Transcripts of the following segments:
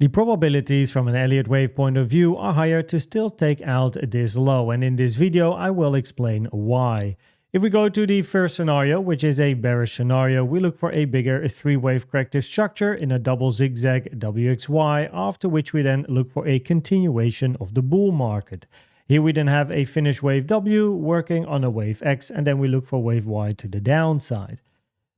The probabilities from an Elliott wave point of view are higher to still take out this low, and in this video I will explain why. If we go to the first scenario, which is a bearish scenario, we look for a bigger three-wave corrective structure in a double zigzag WXY, after which we then look for a continuation of the bull market. Here we then have a finished wave W working on a wave X, and then we look for wave Y to the downside.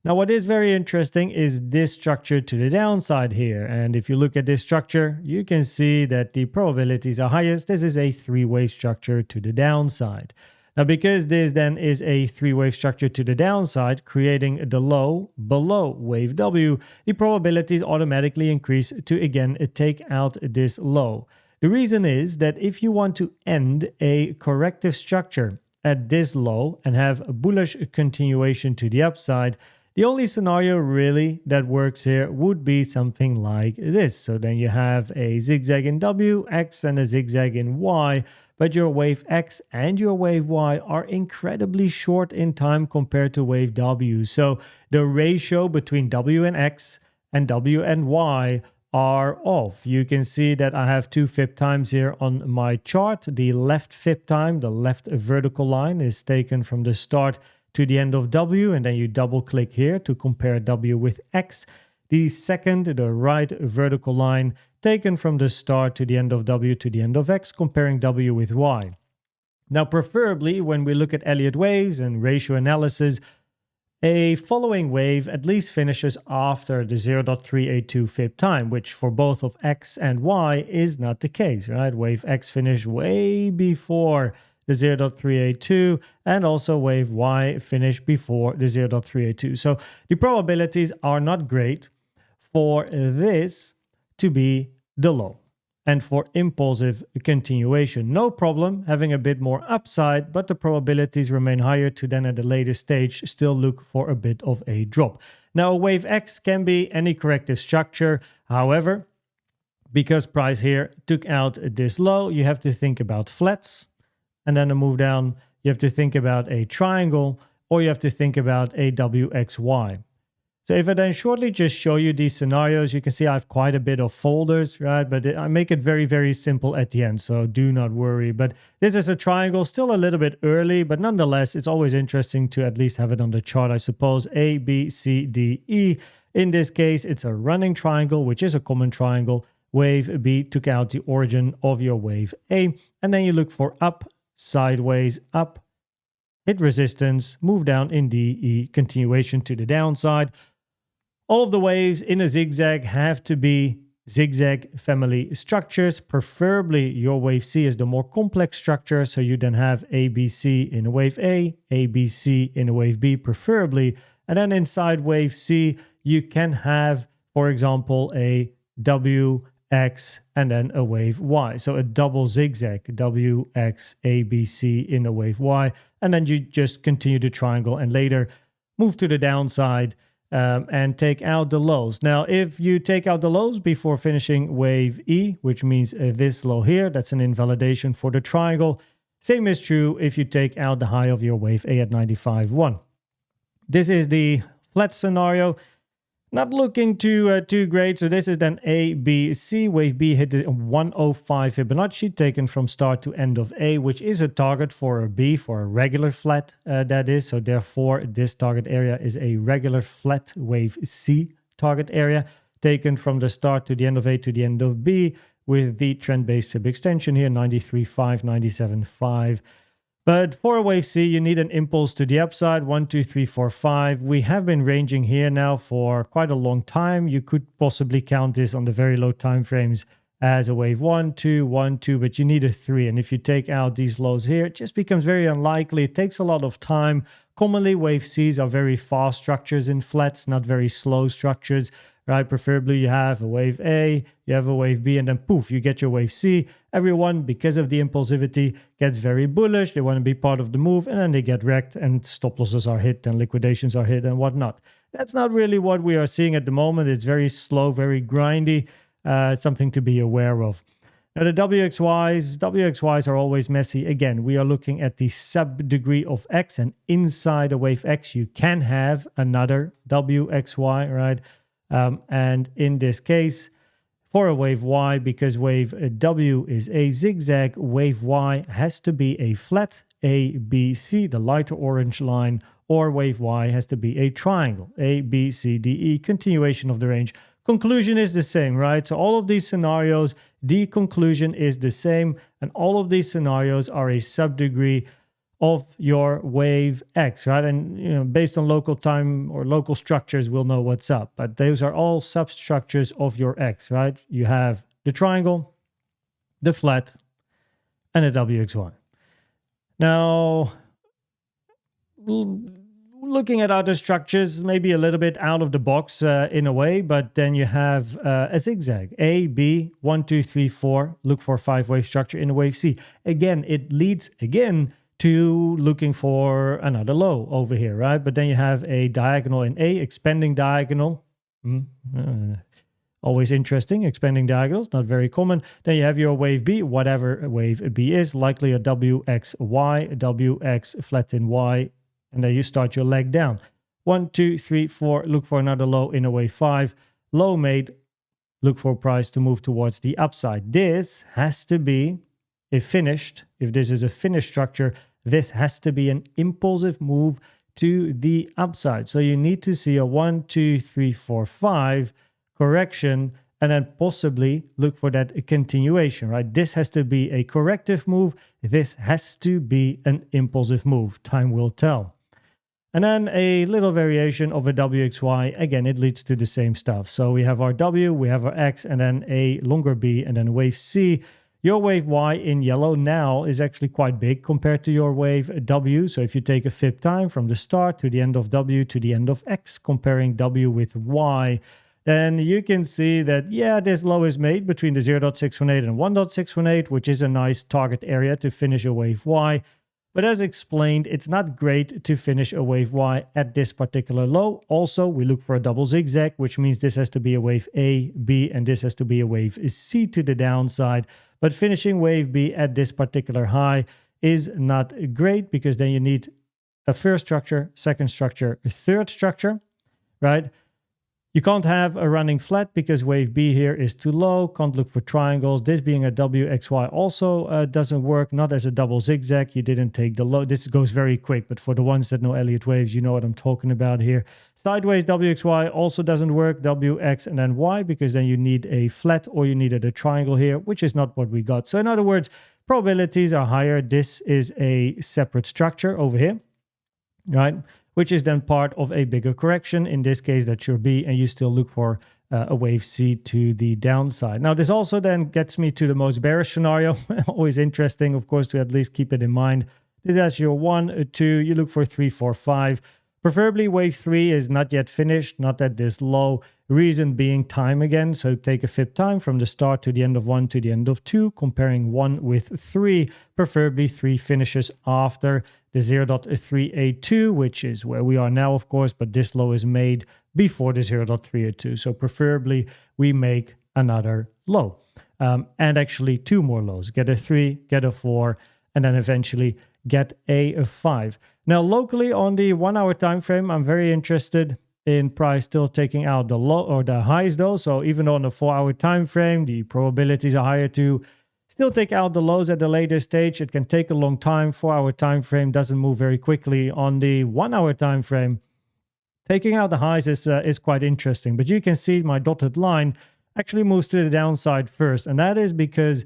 Now, what is very interesting is this structure to the downside here. And if you look at this structure, you can see that the probabilities are highest. This is a three-wave structure to the downside. Now, because this then is a three-wave structure to the downside, creating the low below wave W, the probabilities automatically increase to, again, take out this low. The reason is that if you want to end a corrective structure at this low and have a bullish continuation to the upside, the only scenario really that works here would be something like this. So then you have a zigzag in W, X, and a zigzag in Y, but your wave X and your wave Y are incredibly short in time compared to wave W. So the ratio between W and X and W and Y are off. You can see that I have two fib times here on my chart. The left fib time, the left vertical line, is taken from the start to the end of W, and then you double click here to compare W with X. The second, the right vertical line, taken from the start to the end of W to the end of X, comparing W with Y. Now, preferably when we look at Elliott waves and ratio analysis, a following wave at least finishes after the 0.382 fib time, which for both of X and Y is not the case, right? Wave X finished way before the 0.382, and also wave Y finished before the 0.382. So the probabilities are not great for this to be the low and for impulsive continuation. No problem having a bit more upside, but the probabilities remain higher to then at the later stage still look for a bit of a drop. Now, wave X can be any corrective structure. However, because price here took out this low, you have to think about flats. And then a move down, you have to think about a triangle, or you have to think about a WXY. So if I then shortly just show you these scenarios, you can see I have quite a bit of folders, right? But I make it very, very simple at the end, so do not worry. But this is a triangle, still a little bit early, but nonetheless, it's always interesting to at least have it on the chart, I suppose. A, B, C, D, E. In this case, it's a running triangle, which is a common triangle. Wave B took out the origin of your wave A, and then you look for up, sideways, up, hit resistance, move down in D, E, continuation to the downside. All of the waves in a zigzag have to be zigzag family structures. Preferably your wave C is the more complex structure, so you then have ABC in a wave A, ABC in a wave B preferably, and then inside wave C you can have, for example, a W, X, and then a wave Y. So a double zigzag, W, X, A, B, C in a wave Y. And then you just continue the triangle and later move to the downside and take out the lows. Now, if you take out the lows before finishing wave E, which means this low here, that's an invalidation for the triangle. Same is true if you take out the high of your wave A at 95.1. This is the flat scenario. Not looking too great. So this is then A, B, C. Wave B hit the 105 Fibonacci taken from start to end of A, which is a target for a B, for a regular flat, that is. So therefore, this target area is a regular flat wave C target area taken from the start to the end of A to the end of B with the trend-based fib extension here, 93.5, 97.5. But for a wave C, you need an impulse to the upside, 1, 2, 3, 4, 5. We have been ranging here now for quite a long time. You could possibly count this on the very low time frames as a wave 1, 2, 1, 2, but you need a 3. And if you take out these lows here, it just becomes very unlikely. It takes a lot of time. Commonly, wave Cs are very fast structures in flats, not very slow structures, right? Preferably you have a wave A, you have a wave B, and then poof, you get your wave C. Everyone, because of the impulsivity, gets very bullish. They want to be part of the move, and then they get wrecked, and stop losses are hit, and liquidations are hit, and whatnot. That's not really what we are seeing at the moment. It's very slow, very grindy, something to be aware of. Now, the WXYs are always messy. Again, we are looking at the sub-degree of X, and inside a wave X, you can have another WXY, right? And in this case, for a wave Y, because wave W is a zigzag, wave Y has to be a flat A, B, C, the lighter orange line, or wave Y has to be a triangle, A, B, C, D, E, continuation of the range. Conclusion is the same, right? So all of these scenarios, the conclusion is the same, and all of these scenarios are a subdegree of your wave X, right? And based on local time or local structures, we'll know what's up. But those are all substructures of your X, right? You have the triangle, the flat, and the WXY. Now, looking at other structures, maybe a little bit out of the box in a way, but then you have a zigzag. A, B, 1, 2, 3, 4. Look for 5-wave structure in a wave C. Again, it leads to looking for another low over here, right? But then you have a diagonal in A, expanding diagonal. Always interesting, expanding diagonals, not very common. Then you have your wave B, whatever wave B is, likely a WXY, WX flat in Y, and then you start your leg down. 1, 2, 3, 4, look for another low in a wave 5. Low made, look for price to move towards the upside. This has to be if this is a finished structure, this has to be an impulsive move to the upside. So you need to see a 1, 2, 3, 4, 5 correction, and then possibly look for that continuation, right? This has to be a corrective move. This has to be an impulsive move. Time will tell. And then a little variation of a WXY. Again, it leads to the same stuff. So we have our W, we have our X, and then a longer B, and then a wave C. Your wave Y in yellow now is actually quite big compared to your wave W. So if you take a fib time from the start to the end of W to the end of X, comparing W with Y, then you can see that, yeah, this low is made between the 0.618 and 1.618, which is a nice target area to finish a wave Y. But as explained, it's not great to finish a wave Y at this particular low. Also, we look for a double zigzag, which means this has to be a wave A, B, and this has to be a wave C to the downside. But finishing wave B at this particular high is not great, because then you need a first structure, second structure, a third structure, right? You can't have a running flat because wave B here is too low. Can't look for triangles. This being a WXY also doesn't work. Not as a double zigzag. You didn't take the low. This goes very quick, but for the ones that know Elliott waves, you know what I'm talking about here. Sideways WXY also doesn't work. WX and then Y, because then you need a flat or you needed a triangle here, which is not what we got. So in other words, probabilities are higher. This is a separate structure over here, right? Which is then part of a bigger correction. In this case, that's your B, and you still look for a wave C to the downside. Now, this also then gets me to the most bearish scenario. Always interesting, of course, to at least keep it in mind. This is your 1, 2, you look for 3, 4, 5. Preferably wave 3 is not yet finished, not at this low. Reason being time again. So take a fib time from the start to the end of 1 to the end of 2, comparing 1 with 3. Preferably 3 finishes after the 0.382, which is where we are now, of course, but this low is made before the 0.382. So preferably we make another low. And actually 2 more lows. Get a 3, get a 4, and then eventually get a 5. Now, locally on the 1 hour time frame, I'm very interested in price still taking out the low or the highs though. So even on the 4 hour time frame, the probabilities are higher to still take out the lows at the later stage. It can take a long time. 4 hour time frame doesn't move very quickly. On the 1 hour time frame, taking out the highs is quite interesting. But you can see my dotted line actually moves to the downside first, and that is because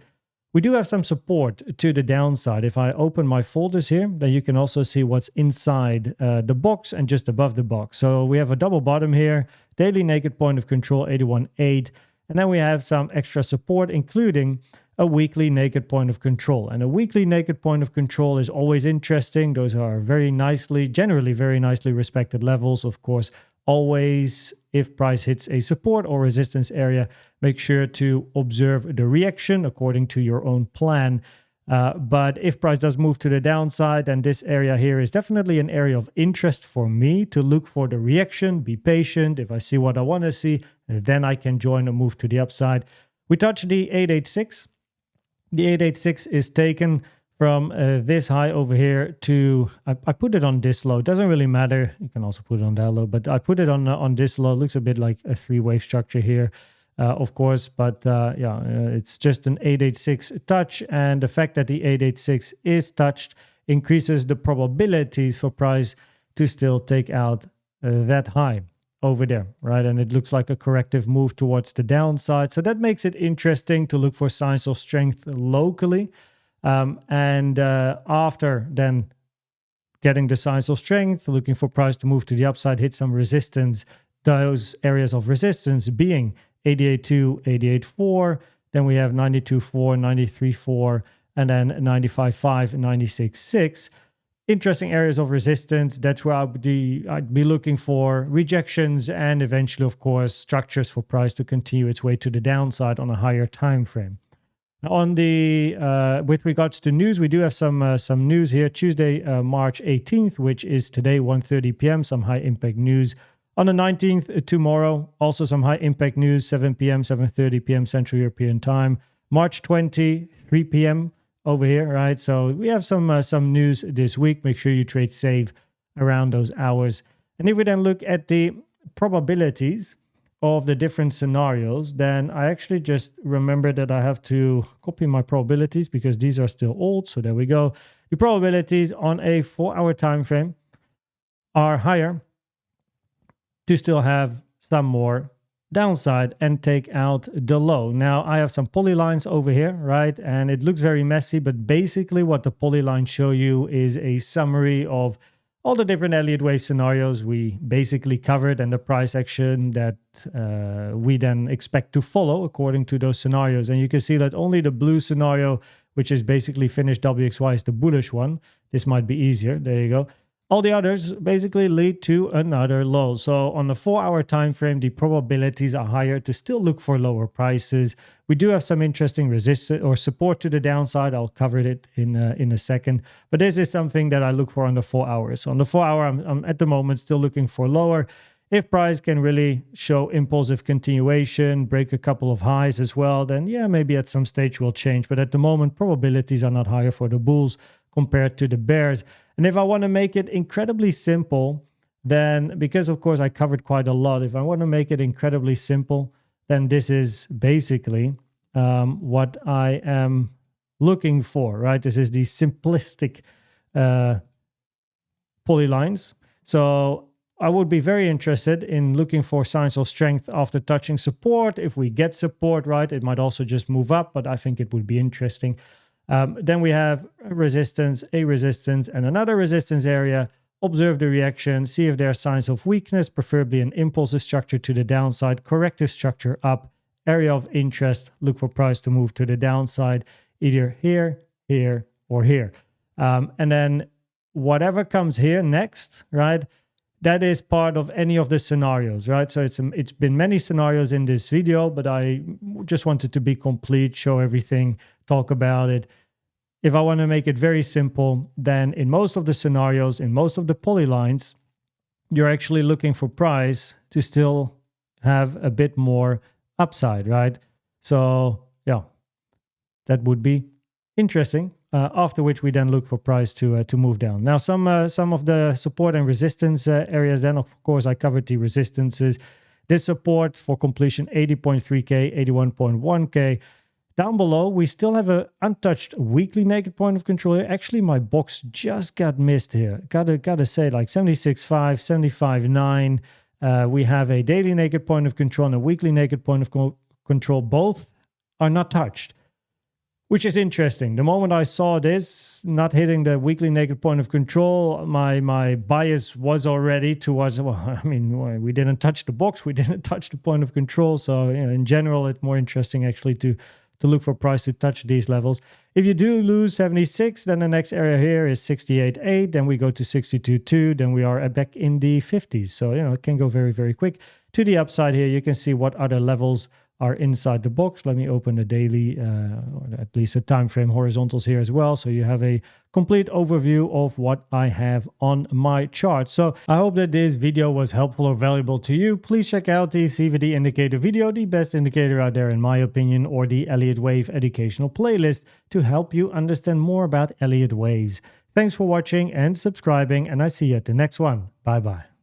we do have some support to the downside. If I open my folders here, then you can also see what's inside the box and just above the box. So we have a double bottom here, daily naked point of control 81.8, and then we have some extra support, including a weekly naked point of control. And a weekly naked point of control is always interesting. Those are generally very nicely respected levels. Of course, always, if price hits a support or resistance area, make sure to observe the reaction according to your own plan. But if price does move to the downside, then this area here is definitely an area of interest for me to look for the reaction, be patient. If I see what I want to see, then I can join a move to the upside. We touch the 886. The 886 is taken from this high over here to, I put it on this low. It doesn't really matter. You can also put it on that low, but I put it on this low. It looks a bit like a 3-wave structure here. of course, but yeah, it's just an 886 touch, and the fact that the 886 is touched increases the probabilities for price to still take out that high over there, right? And it looks like a corrective move towards the downside. So that makes it interesting to look for signs of strength locally. And after then getting the signs of strength, looking for price to move to the upside, hit some resistance, those areas of resistance being 88.2, 88.4, then we have 92.4, 93.4, and then 95.5, 96.6. Interesting areas of resistance. That's where I'd be looking for rejections and eventually, of course, structures for price to continue its way to the downside on a higher time frame. On the with regards to news, we do have some news here. Tuesday, March 18th, which is today, 1:30 p.m. Some high impact news. On the 19th, tomorrow, also some high impact news. 7 p.m., 7:30 p.m. Central European Time. March 20, 3 p.m. over here, right? So we have some news this week. Make sure you trade safe around those hours. And if we then look at the probabilities of the different scenarios, then I actually just remember that I have to copy my probabilities because these are still old. So there we go. The probabilities on a 4-hour time frame are higher to still have some more downside and take out the low. Now I have some polylines over here, right? And it looks very messy, but basically what the polylines show you is a summary of all the different Elliott wave scenarios we basically covered and the price action that we then expect to follow according to those scenarios. And you can see that only the blue scenario, which is basically finished WXY, is the bullish one. This might be easier. There you go. All the others basically lead to another low. So on the 4-hour time frame, the probabilities are higher to still look for lower prices. We do have some interesting resistance or support to the downside. I'll cover it in a second. But this is something that I look for on the 4 hours. So on the 4 hour, I'm at the moment still looking for lower. If price can really show impulsive continuation, break a couple of highs as well, then yeah, maybe at some stage we'll change. But at the moment, probabilities are not higher for the bulls compared to the bears. And if I want to make it incredibly simple, then because of course I covered quite a lot, if I want to make it incredibly simple, then this is basically what I am looking for, right? This is the simplistic polylines. So I would be very interested in looking for signs of strength after touching support. If we get support, right, it might also just move up, but I think it would be interesting. Then we have a resistance, and another resistance area. Observe the reaction, see if there are signs of weakness, preferably an impulsive structure to the downside, corrective structure up, area of interest, look for price to move to the downside, either here, here, or here. And then whatever comes here next, right, that is part of any of the scenarios, right? So it's been many scenarios in this video, but I just wanted to be complete, show everything, talk about it. If I want to make it very simple, then in most of the scenarios, in most of the polylines, you're actually looking for price to still have a bit more upside, right? So yeah, that would be interesting. After which we then look for price to move down. Now some of the support and resistance areas, then of course I covered the resistances. This support for completion 80.3K, 81.1K. Down below we still have an untouched weekly naked point of control here. Actually my box just got missed here. Gotta say, like 76.5, 75.9. We have a daily naked point of control and a weekly naked point of control. Both are not touched, which is interesting. The moment I saw this not hitting the weekly naked point of control, my bias was already towards, well, I mean, we didn't touch the box, we didn't touch the point of control. So you know, in general, it's more interesting actually to look for price to touch these levels. If you do lose 76, then the next area here is 68.8. Then we go to 62.2. Then we are back in the 50s. So, you know, it can go very, very quick. To the upside here, you can see what other levels are inside the box. Let me open the daily, or at least the time frame horizontals here as well. So you have a complete overview of what I have on my chart. So I hope that this video was helpful or valuable to you. Please check out the CVD indicator video, the best indicator out there in my opinion, or the Elliott Wave educational playlist to help you understand more about Elliott Waves. Thanks for watching and subscribing, and I see you at the next one. Bye bye.